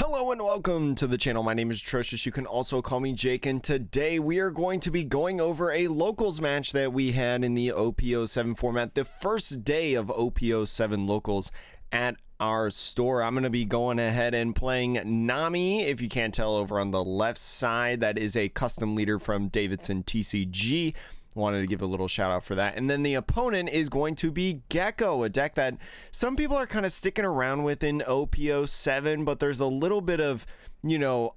Hello and welcome to the channel. My name is Atrocious. You can also call me Jake, and today we are going to be going over a locals match that we had in the OP07 format, the first day of OP07 locals at our store. I'm going to be going ahead and playing Nami. If you can't tell, over on the left side, that is a custom leader from Davidson TCG. Wanted to give a little shout out for that. And then the opponent is going to be Gecko, a deck that some people are kind of sticking around with in OP07, but there's a little bit of,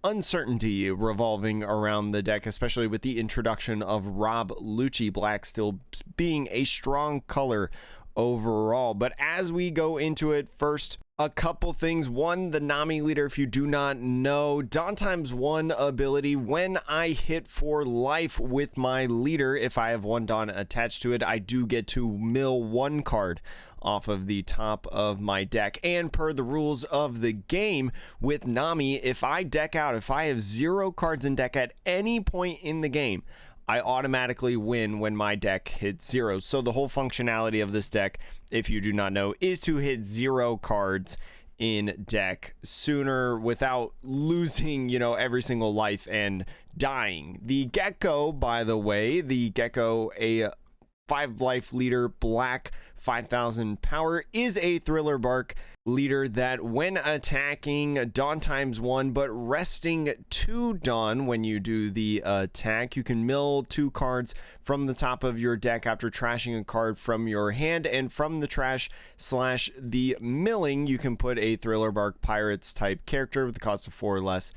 uncertainty revolving around the deck, especially with the introduction of Rob Lucci, black still being a strong color overall. But as we go into it, first, a couple things. One, the Nami leader, if you do not know, Dawn ×1 ability. When I hit for life with my leader, if I have one Dawn attached to it, I do get to mill one card off of the top of my deck. And per the rules of the game with Nami, if I deck out, if I have 0 cards in deck at any point in the game, I automatically win when my deck hits 0. So the whole functionality of this deck, if you do not know, is to hit 0 cards in deck sooner without losing, every single life and dying. The Gecko, by the way, the Gecko, a 5 life leader, black, 5,000 power, is a thriller bark leader that when attacking, Dawn ×1, but resting 2 Dawn when you do the attack, you can mill 2 cards from the top of your deck after trashing a card from your hand, and from the trash / the milling, you can put a thriller bark pirates type character with the cost of 4 or less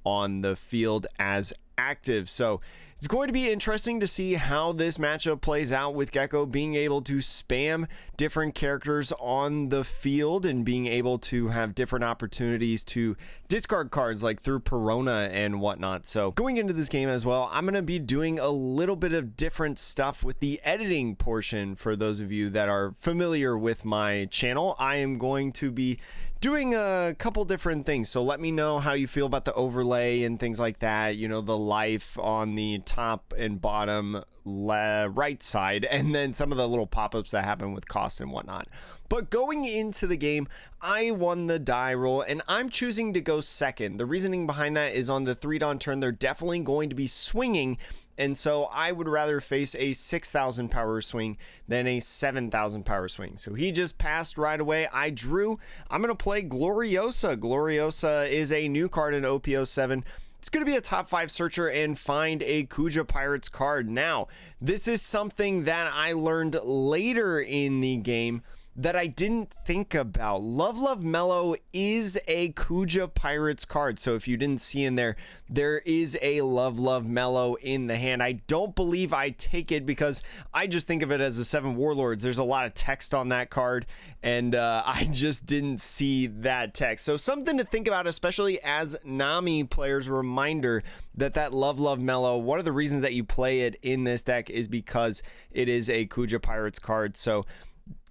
on the field as active. So it's going to be interesting to see how this matchup plays out, with Gecko being able to spam different characters on the field and being able to have different opportunities to discard cards like through Perona and whatnot. So going into this game as well, I'm going to be doing a little bit of different stuff with the editing portion. For those of you that are familiar with my channel, I am going to be doing a couple different things. So let me know how you feel about the overlay and things like that, the life on the top and bottom right side, and then some of the little pop-ups that happen with cost and whatnot. But going into the game, I won the die roll and I'm choosing to go second. The reasoning behind that is on the 3 Dawn turn, they're definitely going to be swinging, and so I would rather face a 6,000 power swing than a 7,000 power swing. So he just passed right away. I drew. I'm going to play Gloriosa. Gloriosa is a new card in OP07. It's going to be a top 5 searcher and find a Kuja Pirates card. Now, this is something that I learned later in the game that I didn't think about. Love Mellow is a Kuja Pirates card. So if you didn't see in there, there is a Love Mellow in the hand. I don't believe I take it because I just think of it as a 7 Warlords. There's a lot of text on that card, and I just didn't see that text. So something to think about, especially as Nami players. Reminder that Love Mellow, one of the reasons that you play it in this deck is because it is a Kuja Pirates card. So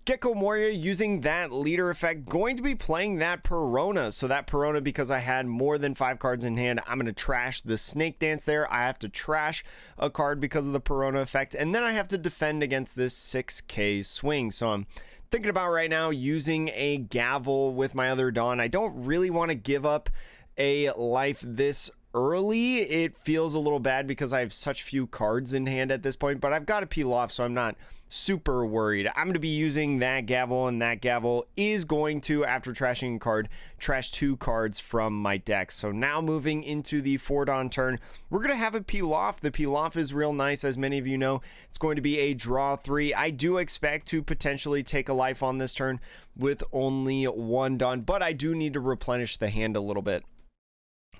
Gecko Moria, using that leader effect, going to be playing that Perona. So that Perona, because I had more than 5 cards in hand, I'm going to trash the Snake Dance there. I have to trash a card because of the Perona effect, and then I have to defend against this 6k swing. So I'm thinking about right now using a Gavel with my other Dawn. I don't really want to give up a life this early. It feels a little bad because I have such few cards in hand at this point, but I've got to peel off, so I'm not super worried. I'm going to be using that Gavel, and that Gavel is going to, after trashing a card, trash 2 cards from my deck. So now moving into the 4 Dawn turn, we're going to have a peel off. The peel off is real nice, as many of you know. It's going to be a draw 3. I do expect to potentially take a life on this turn with only 1 Dawn, but I do need to replenish the hand a little bit.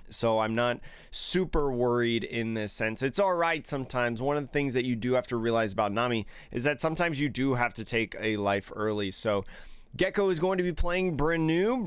So I'm not super worried in this sense. It's all right sometimes. One of the things that you do have to realize about Nami is that sometimes you do have to take a life early. So Gecko is going to be playing Branu.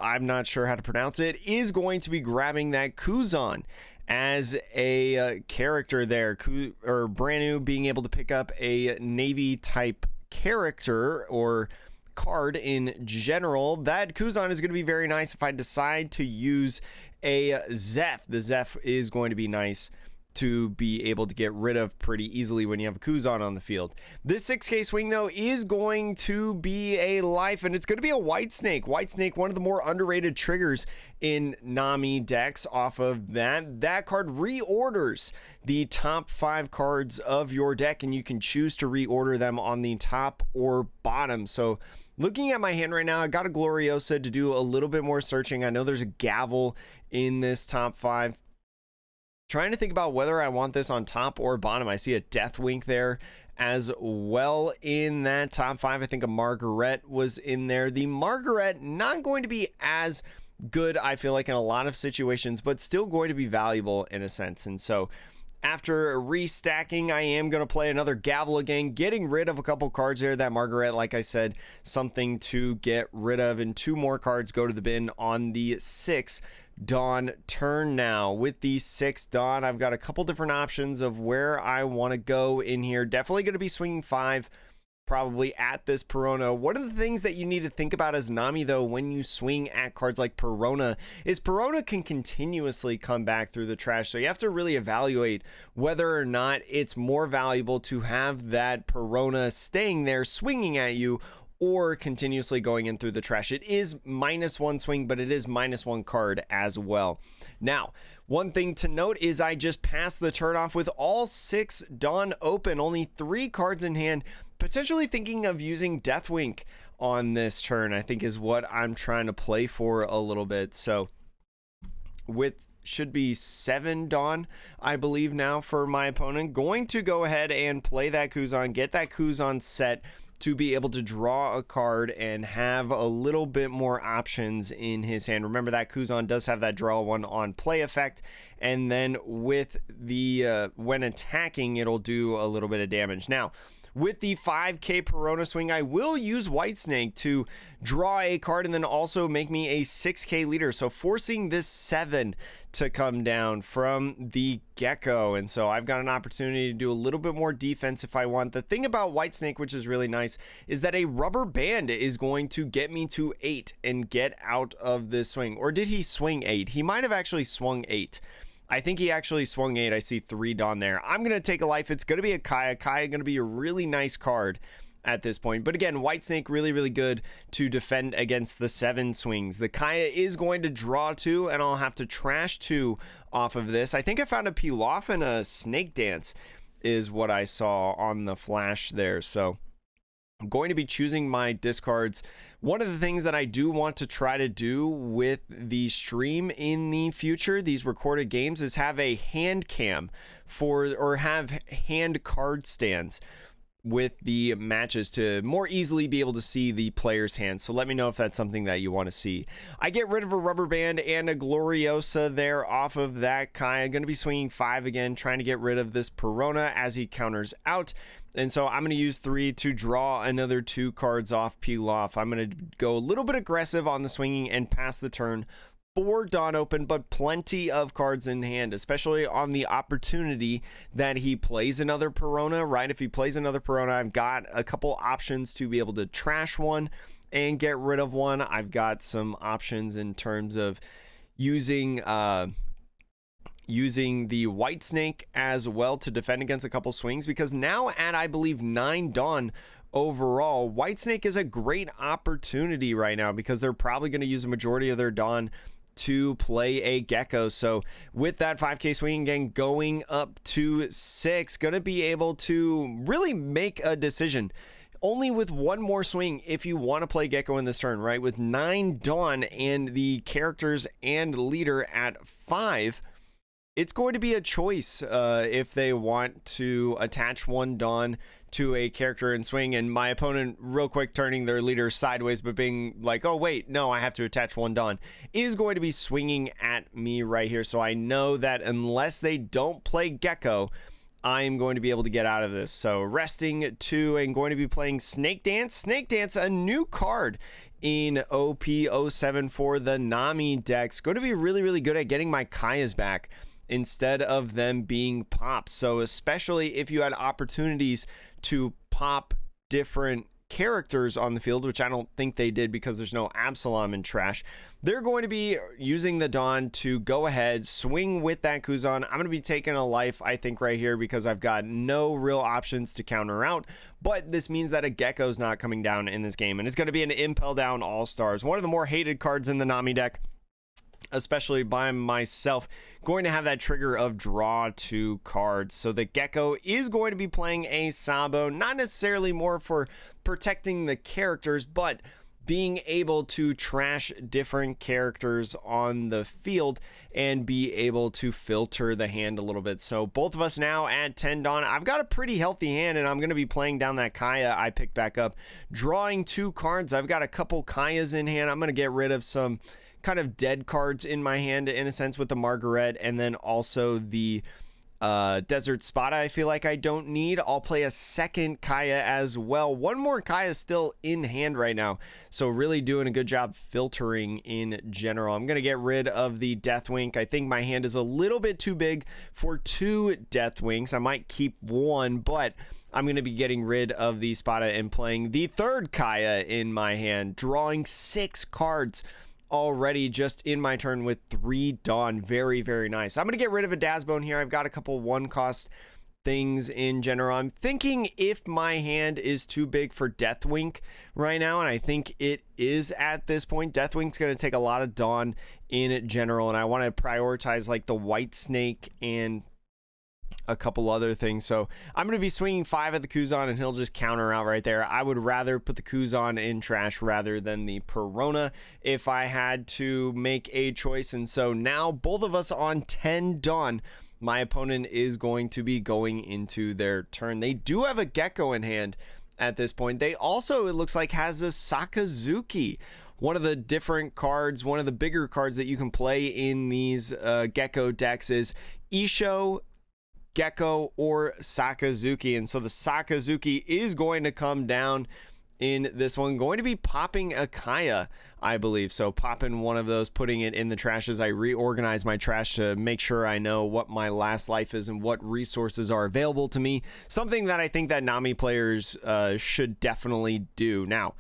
I'm not sure how to pronounce it. Is going to be grabbing that Kuzan as a character there. Branu being able to pick up a Navy type character or card in general. That Kuzan is going to be very nice if I decide to use a Zeph. The Zeph is going to be nice to be able to get rid of pretty easily when you have a Kuzan on the field. This 6k swing though is going to be a life, and it's going to be a White Snake. White Snake, one of the more underrated triggers in Nami decks. Off of that card reorders the top 5 cards of your deck, and you can choose to reorder them on the top or bottom. So looking at my hand right now, I got a Gloriosa to do a little bit more searching. I know there's a Gavel in this top 5. Trying to think about whether I want this on top or bottom. I see a Deathwink there as well in that top 5. I think a Margaret was in there. The Margaret not going to be as good, I feel like, in a lot of situations, but still going to be valuable in a sense. And so after restacking, I am going to play another Gavel again, getting rid of a couple cards there. That Margaret, like I said, something to get rid of, and 2 more cards go to the bin on the 6 Dawn turn. Now with the 6 Dawn, I've got a couple different options of where I want to go in here. Definitely going to be swinging 5 probably at this Perona. One of the things that you need to think about as Nami though when you swing at cards like Perona is Perona can continuously come back through the trash, so you have to really evaluate whether or not it's more valuable to have that Perona staying there swinging at you or continuously going in through the trash. It is -1 swing, but it is -1 card as well. Now, one thing to note is I just passed the turn off with all 6 Dawn open, only 3 cards in hand, potentially thinking of using Deathwink on this turn, I think is what I'm trying to play for a little bit. So with should be 7 Dawn, I believe now for my opponent, going to go ahead and play that Kuzan, get that Kuzan set to be able to draw a card and have a little bit more options in his hand. Remember that Kuzan does have that draw 1 on play effect, and then with the when attacking, it'll do a little bit of damage. Now with the 5k Perona swing, I will use White Snake to draw a card and then also make me a 6k leader, so forcing this 7 to come down from the Gecko. And so I've got an opportunity to do a little bit more defense if I want. The thing about White Snake, which is really nice, is that a Rubber Band is going to get me to 8 and get out of this swing. Or did he swing 8? He might have actually swung 8. I think he actually swung 8. I see 3 Dawn there. I'm going to take a life. It's going to be a Kaya. Kaya going to be a really nice card at this point. But again, White Snake really, really good to defend against the 7 swings. The Kaya is going to draw 2, and I'll have to trash 2 off of this. I think I found a Pilaf and a Snake Dance is what I saw on the flash there. So I'm going to be choosing my discards. One of the things that I do want to try to do with the stream in the future, these recorded games, is have a hand cam or have hand card stands with the matches to more easily be able to see the player's hands. So let me know if that's something that you want to see. I get rid of a Rubber Band and a Gloriosa there off of that Kaya. Going to be swinging 5 again, trying to get rid of this Perona as he counters out. And so I'm going to use 3 to draw another 2 cards off Pilaf. I'm going to go a little bit aggressive on the swinging and pass the turn. 4 Dawn open, but plenty of cards in hand, especially on the opportunity that he plays another Perona, right? If he plays another Perona, I've got a couple options to be able to trash one and get rid of one. I've got some options in terms of using the White Snake as well to defend against a couple swings, because now at, I believe, 9 Dawn overall, White Snake is a great opportunity right now because they're probably going to use a majority of their Dawn to play a Gecko. So with that 5k swing again going up to 6, going to be able to really make a decision only with 1 more swing if you want to play Gecko in this turn, right? With 9 Dawn and the characters and leader at 5, it's going to be a choice if they want to attach 1 Dawn to a character and swing, and my opponent real quick turning their leader sideways but being like, oh wait, no, I have to attach 1 Dawn, is going to be swinging at me right here. So I know that unless they don't play Gecko, I'm going to be able to get out of this. So resting 2 and going to be playing Snake Dance. Snake Dance, a new card in OP07 for the Nami decks. Going to be really, really good at getting my Kayas back instead of them being popped. So especially if you had opportunities to pop different characters on the field, which I don't think they did because there's no Absalom in trash, they're going to be using the Dawn to go ahead, swing with that Kuzan. I'm going to be taking a life, I think, right here because I've got no real options to counter out. But this means that a Gecko's not coming down in this game, and it's going to be an Impel Down All-Stars, one of the more hated cards in the Nami deck, especially by myself, going to have that trigger of draw 2 cards. So the Gecko is going to be playing a Sabo, not necessarily more for protecting the characters, but being able to trash different characters on the field and be able to filter the hand a little bit. So both of us now at 10 Dawn. I've got a pretty healthy hand, and I'm going to be playing down that Kaya I picked back up, drawing 2 cards. I've got a couple Kayas in hand. I'm going to get rid of some kind of dead cards in my hand in a sense with the Margaret, and then also the Desert Spada I feel like I don't need. I'll play a second Kaya as well. One more Kaya still in hand right now, so really doing a good job filtering in general. I'm going to get rid of the Deathwink. I think my hand is a little bit too big for 2 Deathwinks. I might keep 1, but I'm going to be getting rid of the Spada and playing the third Kaya in my hand, drawing 6 cards already just in my turn with 3 Dawn. Very, very nice. I'm going to get rid of a Dazbone here. I've got a couple 1-cost things in general. I'm thinking if my hand is too big for Deathwink right now, and I think it is at this point. Deathwink's going to take a lot of Dawn in general, and I want to prioritize like the White Snake and a couple other things. So I'm going to be swinging 5 at the Kuzan, and he'll just counter out right there. I would rather put the Kuzan in trash rather than the Perona if I had to make a choice. And so now both of us on 10 Dawn. My opponent is going to be going into their turn. They do have a Gecko in hand at this point. They also, it looks like, has a Sakazuki. One of the different cards, one of the bigger cards that you can play in these Gecko decks is Isho, Gecko, or Sakazuki. And so the Sakazuki is going to come down in this one, going to be popping a Kaya, I believe. So popping one of those, putting it in the trash as I reorganize my trash to make sure I know what my last life is and what resources are available to me. Something that I think that Nami players should definitely do. Now,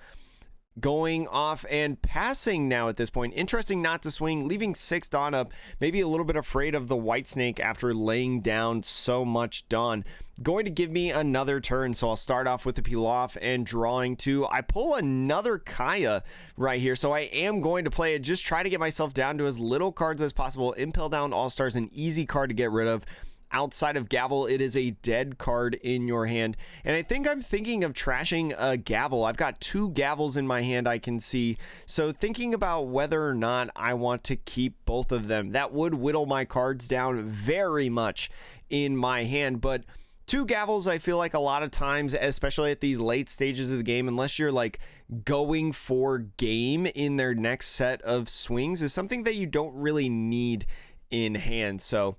going off and passing now at this point. Interesting not to swing, leaving 6 Dawn up, maybe a little bit afraid of the White Snake after laying down so much Dawn. Going to give me another turn, so I'll start off with the Pilaf and drawing 2. I pull another Kaya right here, so I am going to play it, just try to get myself down to as little cards as possible. Impel Down All-Stars, an easy card to get rid of. Outside of Gavel, it is a dead card in your hand, and I think I'm thinking of trashing a Gavel. I've got 2 Gavels in my hand I can see, so thinking about whether or not I want to keep both of them. That would whittle my cards down very much in my hand, but 2 Gavels, I feel like a lot of times, especially at these late stages of the game, unless you're like going for game in their next set of swings, is something that you don't really need in hand. So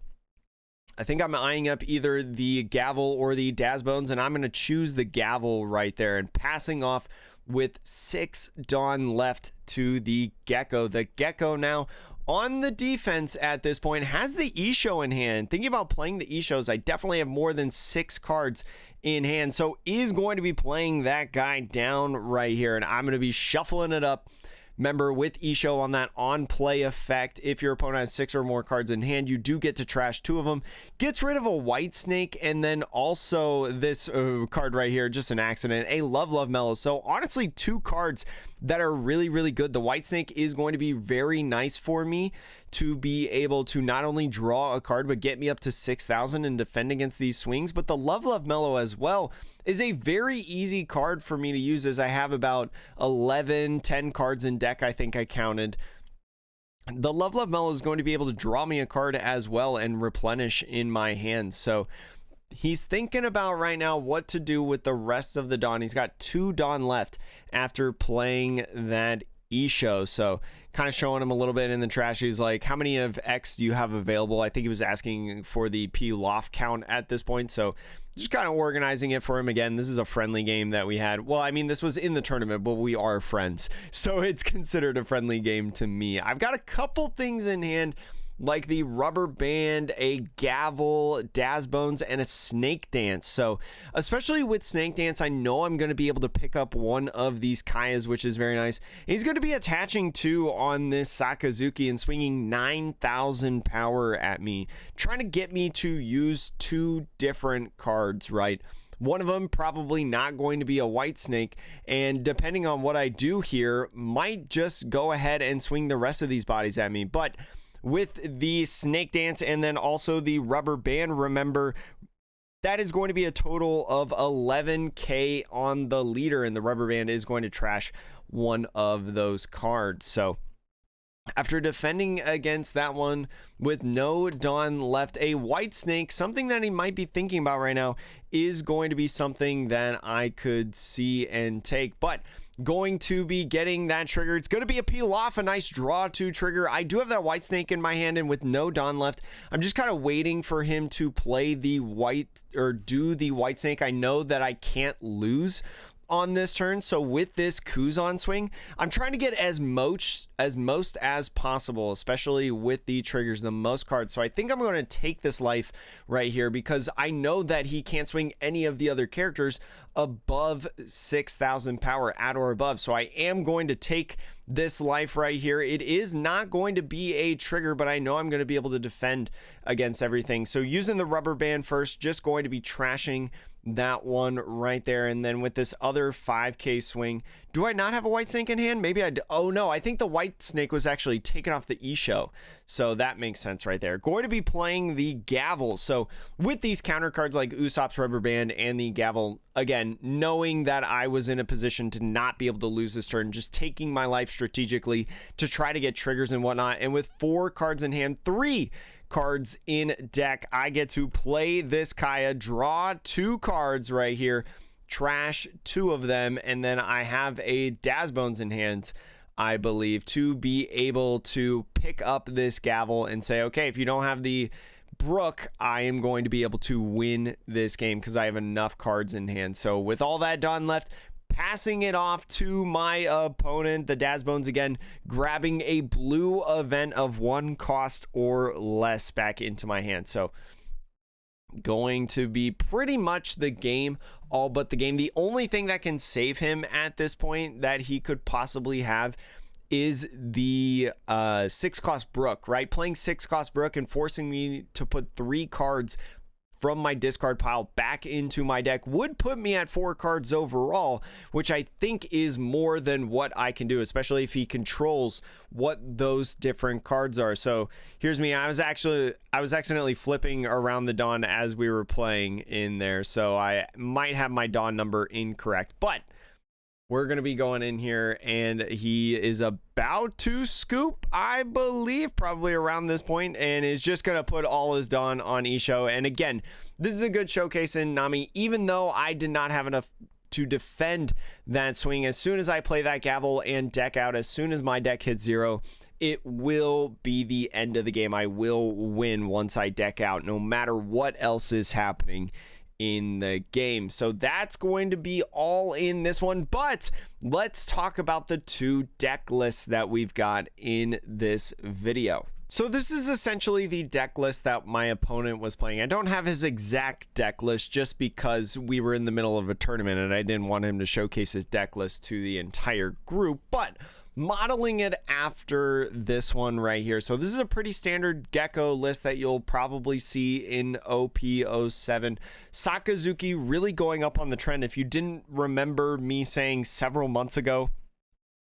I think I'm eyeing up either the Gavel or the Dazbones, and I'm going to choose the Gavel right there and passing off with 6 Dawn left to the Gecko. The Gecko now on the defense at this point has the Isho in hand. Thinking about playing the Ishos, I definitely have more than 6 cards in hand, so is going to be playing that guy down right here, and I'm going to be shuffling it up. Remember, with Isho on that on-play effect, if your opponent has 6 or more cards in hand, you do get to trash 2 of them. Gets rid of a White Snake, and then also this card right here, just an accident, a Love Mellow. So honestly, 2 cards that are really, really good. The White Snake is going to be very nice for me to be able to not only draw a card, but get me up to 6,000 and defend against these swings. But the Love Mellow as well is a very easy card for me to use, as I have about 10 cards in deck, I think I counted. The Love Mellow is going to be able to draw me a card as well and replenish in my hands. So he's thinking about right now what to do with the rest of the Dawn. He's got 2 Dawn left after playing that Isho. So kind of showing him a little bit in the trash. He's like, how many of X do you have available? I think he was asking for the Pilaf count at this point. So just kind of organizing it for him. Again, this is a friendly game that we had. Well, I mean, this was in the tournament, but we are friends, so it's considered a friendly game to me. I've got a couple things in hand like the Rubber Band, a Gavel, Daz Bones, and a Snake Dance. So especially with Snake Dance, I know I'm going to be able to pick up one of these Kayas, which is very nice. He's going to be attaching two on this Sakazuki and swinging 9,000 power at me, trying to get me to use two different cards, right? One of them probably not going to be a White Snake, and depending on what I do here, might just go ahead and swing the rest of these bodies at me. But with the Snake Dance and then also the Rubber Band, remember, that is going to be a total of 11k on the leader, and the Rubber Band is going to trash one of those cards. So after defending against that one with no Dawn left, a White Snake, something that he might be thinking about right now, is going to be something that I could see and take. But going to be getting that trigger, it's going to be a peel off, a nice draw to trigger. I do have that White Snake in my hand, and with no Dawn left, I'm just kind of waiting for him to play the white, or do the White Snake. I know that I can't lose on this turn, so with this Kuzan swing, I'm trying to get as most as possible, especially with the triggers, the most cards. So I think I'm going to take this life right here, because I know that he can't swing any of the other characters above 6,000 power, at or above. So I am going to take this life right here. It is not going to be a trigger, but I know I'm going to be able to defend against everything. So using the Rubber Band first, just going to be trashing that one right there. And then with this other 5k swing, do I not have a White Snake in hand? Maybe oh no, I think the White Snake was actually taken off the E-Show, so that makes sense right there. Going to be playing the Gavel. So with these counter cards like Usopp's Rubber Band and the Gavel, again, knowing that I was in a position to not be able to lose this turn, just taking my life strategically to try to get triggers and whatnot. And with 4 cards in hand, 3 cards in deck, I get to play this Kaya, draw 2 cards right here, trash 2 of them, and then I have a Daz Bones in hand, I believe, to be able to pick up this Gavel and say, okay, if you don't have the Brook, I am going to be able to win this game because I have enough cards in hand. So with all that done left, passing it off to my opponent, the Daz Bones again, grabbing a blue event of 1 cost or less back into my hand. So going to be pretty much the game, all but the game. The only thing that can save him at this point that he could possibly have is the 6 cost Brook, right? Playing 6 cost Brook and forcing me to put 3 cards from my discard pile back into my deck would put me at 4 cards overall, which I think is more than what I can do, especially if he controls what those different cards are. So here's me. I was accidentally flipping around the Dawn as we were playing in there, so I might have my Dawn number incorrect, but we're going to be going in here, and he is about to scoop, I believe, probably around this point, and is just going to put all his Dawn on Isho. And again, this is a good showcase in Nami, even though I did not have enough to defend that swing. As soon as I play that Gavel and deck out, as soon as my deck hits 0, it will be the end of the game. I will win once I deck out, no matter what else is happening in the game. So that's going to be all in this one, but let's talk about the 2 deck lists that we've got in this video. So this is essentially the deck list that my opponent was playing. I don't have his exact deck list just because we were in the middle of a tournament and I didn't want him to showcase his deck list to the entire group, but modeling it after this one right here. So this is a pretty standard Gecko list that you'll probably see in OP07. Sakazuki really going up on the trend. If you didn't remember me saying several months ago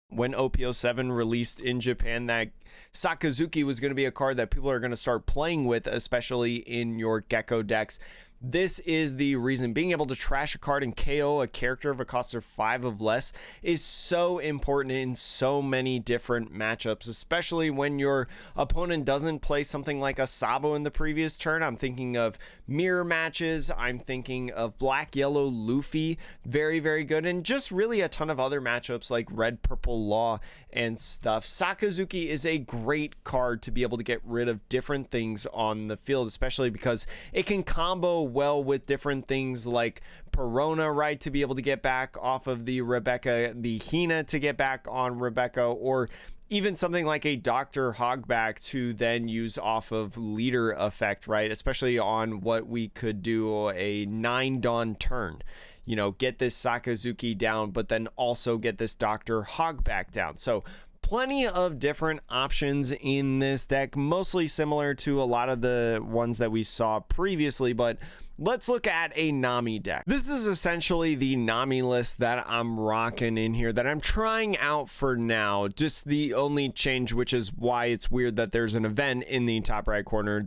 when OP07 released in Japan that Sakazuki was going to be a card that people are going to start playing with, especially in your Gecko decks, this is the reason. Being able to trash a card and KO a character of a cost of 5 of less is so important in so many different matchups, especially when your opponent doesn't play something like a Sabo in the previous turn. I'm thinking of mirror matches. I'm thinking of black, yellow, Luffy. Very, very good. And just really a ton of other matchups like red, purple, Law and stuff. Sakazuki is a great card to be able to get rid of different things on the field, especially because it can combo well with different things like Perona, right, to be able to get back off of the Rebecca, the Hina to get back on Rebecca, or even something like a Dr. Hogback to then use off of leader effect, right? Especially on what we could do a 9 Dawn turn. You know, get this Sakazuki down, but then also get this Dr. Hogback down. So plenty of different options in this deck, mostly similar to a lot of the ones that we saw previously, but let's look at a Nami deck. This is essentially the Nami list that I'm rocking in here, that I'm trying out for now. Just the only change, which is why it's weird that there's an event in the top right corner.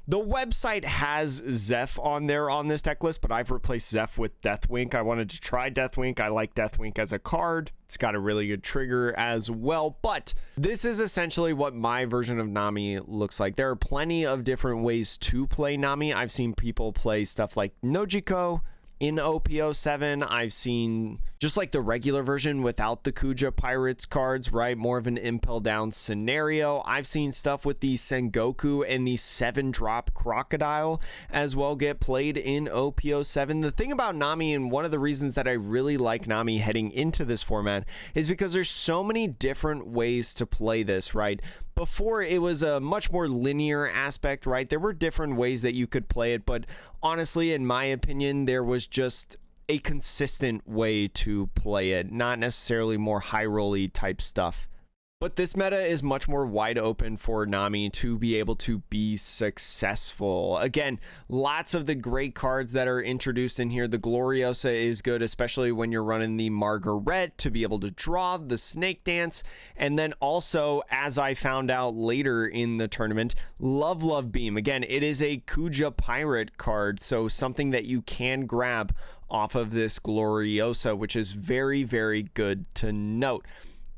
The website has Zeph on there on this deck list, but I've replaced Zeph with Deathwink. I wanted to try Deathwink. I like Deathwink as a card. It's got a really good trigger as well, but this is essentially what my version of Nami looks like. There are plenty of different ways to play Nami. I've seen people play stuff like Nojiko in OP07. I've seen just like the regular version without the Kuja Pirates cards, right? More of an impel down scenario. I've seen stuff with the Sengoku and the 7-drop Crocodile as well get played in OP07. The thing about Nami, and one of the reasons that I really like Nami heading into this format, is because there's so many different ways to play this, right? Before, it was a much more linear aspect, right? There were different ways that you could play it, but honestly, in my opinion, there was just a consistent way to play it, not necessarily more high rolly type stuff. But this meta is much more wide open for Nami to be able to be successful. Again, lots of the great cards that are introduced in here. The Gloriosa is good, especially when you're running the Margaret to be able to draw the Snake Dance. And then also, as I found out later in the tournament, Love Beam. Again, it is a Kuja Pirate card, so something that you can grab off of this Gloriosa, which is very, very good to note.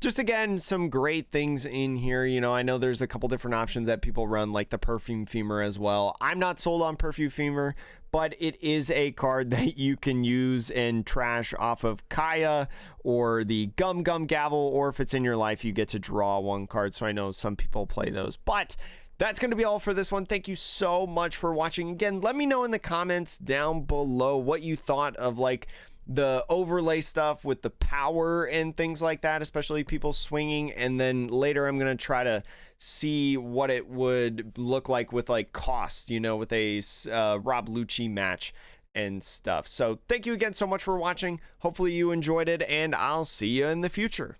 Just again, some great things in here. You know, I know there's a couple different options that people run, like the Perfume Femur as well. I'm not sold on Perfume Femur, but it is a card that you can use and trash off of Kaya or the Gum Gavel, or if it's in your life, you get to draw one card. So I know some people play those, but that's going to be all for this one. Thank you so much for watching. Again, let me know in the comments down below what you thought of like the overlay stuff with the power and things like that, especially people swinging. And then later I'm going to try to see what it would look like with like cost, you know, with a Rob Lucci match and stuff. So thank you again so much for watching. Hopefully you enjoyed it, and I'll see you in the future.